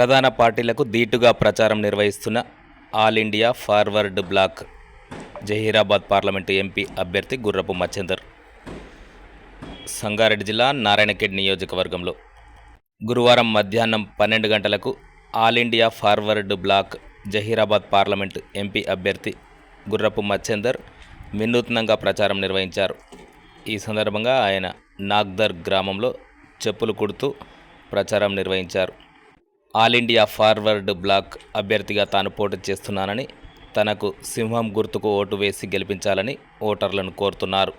ప్రధాన పార్టీలకు ధీటుగా ప్రచారం నిర్వహిస్తున్న All India Forward Bloc Zaheerabad parliament MP అభ్యర్థి గుర్రపు మచ్చేందర్ సంగారెడ్డి జిల్లా నారాయణఖేడ్ నియోజకవర్గంలో గురువారం మధ్యాహ్నం 12 గంటలకు All India Forward Bloc Zaheerabad parliament MP అభ్యర్థి గుర్రపు మచ్చేందర్ వినూత్నంగా ప్రచారం నిర్వహించారు. ఈ సందర్భంగా ఆయన నాగ్దర్ గ్రామంలో చెప్పులు కుడుతూ ప్రచారం నిర్వహించారు. ఆల్ ఇండియా ఫార్వర్డ్ బ్లాక్ అభ్యర్థిగా తాను పోటీ చేస్తున్నానని, తనకు సింహం గుర్తుకు ఓటు వేసి గెలిపించాలని ఓటర్లను కోరుతున్నారు.